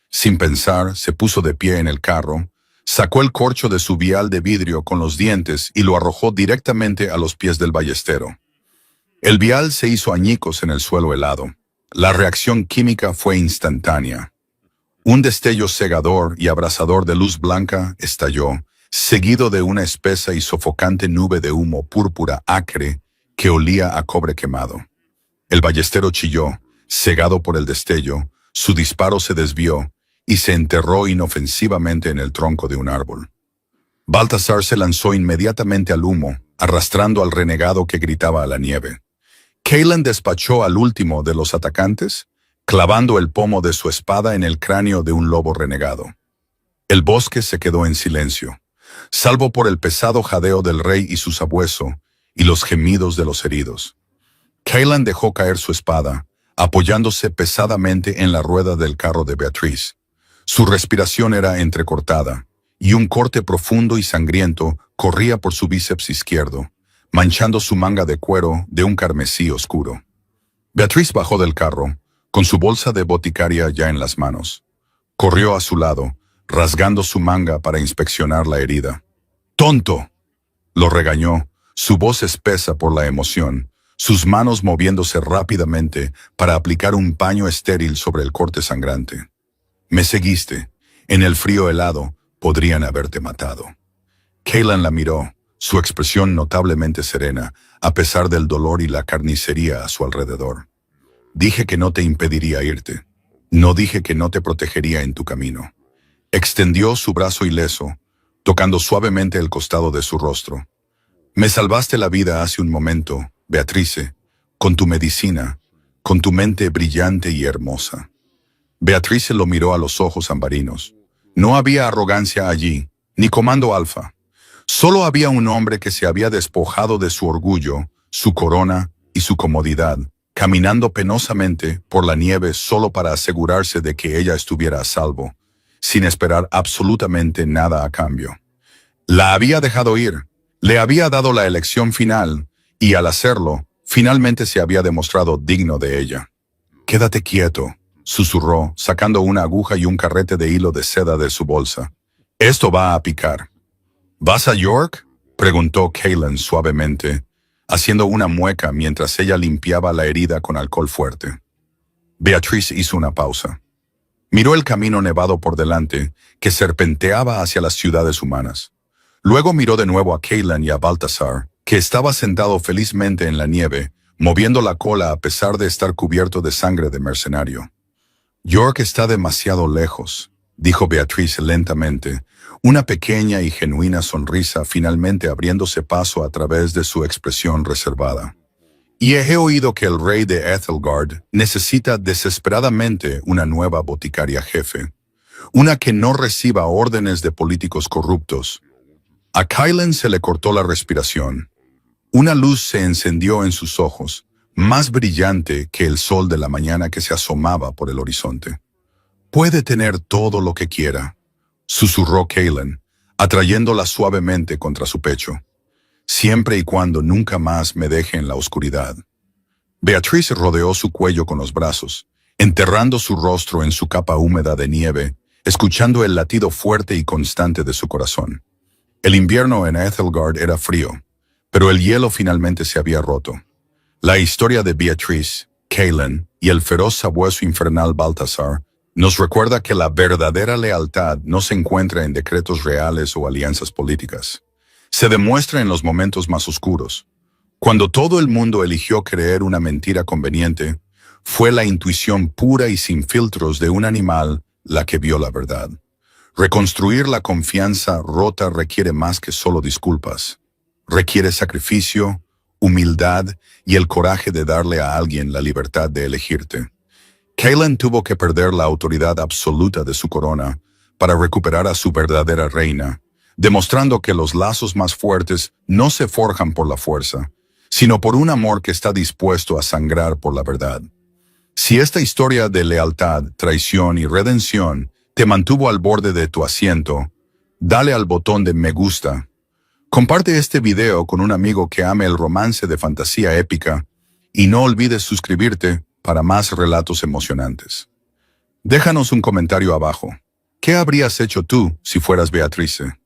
Sin pensar, se puso de pie en el carro, sacó el corcho de su vial de vidrio con los dientes y lo arrojó directamente a los pies del ballestero. El vial se hizo añicos en el suelo helado. La reacción química fue instantánea. Un destello cegador y abrasador de luz blanca estalló, seguido de una espesa y sofocante nube de humo púrpura acre que olía a cobre quemado. El ballestero chilló, cegado por el destello, su disparo se desvió y se enterró inofensivamente en el tronco de un árbol. Baltasar se lanzó inmediatamente al humo, arrastrando al renegado que gritaba a la nieve. Cailan despachó al último de los atacantes, clavando el pomo de su espada en el cráneo de un lobo renegado. El bosque se quedó en silencio, salvo por el pesado jadeo del rey y su sabueso, y los gemidos de los heridos. Cailan dejó caer su espada, apoyándose pesadamente en la rueda del carro de Beatrice. Su respiración era entrecortada, y un corte profundo y sangriento corría por su bíceps izquierdo, manchando su manga de cuero de un carmesí oscuro. Beatrice bajó del carro, con su bolsa de boticaria ya en las manos. Corrió a su lado, rasgando su manga para inspeccionar la herida. ¡Tonto!, lo regañó, su voz espesa por la emoción, sus manos moviéndose rápidamente para aplicar un paño estéril sobre el corte sangrante. Me seguiste. En el frío helado podrían haberte matado. Cailan la miró, su expresión notablemente serena, a pesar del dolor y la carnicería a su alrededor. Dije que no te impediría irte. No dije que no te protegería en tu camino. Extendió su brazo ileso, tocando suavemente el costado de su rostro. Me salvaste la vida hace un momento, Beatrice, con tu medicina, con tu mente brillante y hermosa. Beatrice lo miró a los ojos ambarinos. No había arrogancia allí, ni comando alfa. Solo había un hombre que se había despojado de su orgullo, su corona y su comodidad, caminando penosamente por la nieve solo para asegurarse de que ella estuviera a salvo, sin esperar absolutamente nada a cambio. La había dejado ir, le había dado la elección final, y al hacerlo, finalmente se había demostrado digno de ella. «Quédate quieto», susurró, sacando una aguja y un carrete de hilo de seda de su bolsa. «Esto va a picar». «¿Vas a York?», preguntó Cailan suavemente, haciendo una mueca mientras ella limpiaba la herida con alcohol fuerte. Beatrice hizo una pausa. Miró el camino nevado por delante, que serpenteaba hacia las ciudades humanas. Luego miró de nuevo a Cailan y a Baltasar, que estaba sentado felizmente en la nieve, moviendo la cola a pesar de estar cubierto de sangre de mercenario. «York está demasiado lejos», dijo Beatrice lentamente, una pequeña y genuina sonrisa finalmente abriéndose paso a través de su expresión reservada. «Y he oído que el rey de Ethelgard necesita desesperadamente una nueva boticaria jefe, una que no reciba órdenes de políticos corruptos». A Cailan se le cortó la respiración. Una luz se encendió en sus ojos, más brillante que el sol de la mañana que se asomaba por el horizonte. «Puede tener todo lo que quiera», susurró Cailan, atrayéndola suavemente contra su pecho, «siempre y cuando nunca más me deje en la oscuridad». Beatrice rodeó su cuello con los brazos, enterrando su rostro en su capa húmeda de nieve, escuchando el latido fuerte y constante de su corazón. El invierno en Ethelgard era frío, pero el hielo finalmente se había roto. La historia de Beatrice, Cailan y el feroz sabueso infernal Baltasar Nos recuerda que la verdadera lealtad no se encuentra en decretos reales o alianzas políticas. Se demuestra en los momentos más oscuros. Cuando todo el mundo eligió creer una mentira conveniente, fue la intuición pura y sin filtros de un animal la que vio la verdad. Reconstruir la confianza rota requiere más que solo disculpas. Requiere sacrificio, humildad y el coraje de darle a alguien la libertad de elegirte. Kaylin tuvo que perder la autoridad absoluta de su corona para recuperar a su verdadera reina, demostrando que los lazos más fuertes no se forjan por la fuerza, sino por un amor que está dispuesto a sangrar por la verdad. Si esta historia de lealtad, traición y redención te mantuvo al borde de tu asiento, dale al botón de me gusta. Comparte este video con un amigo que ame el romance de fantasía épica y no olvides suscribirte para más relatos emocionantes. Déjanos un comentario abajo. ¿Qué habrías hecho tú si fueras Beatrice?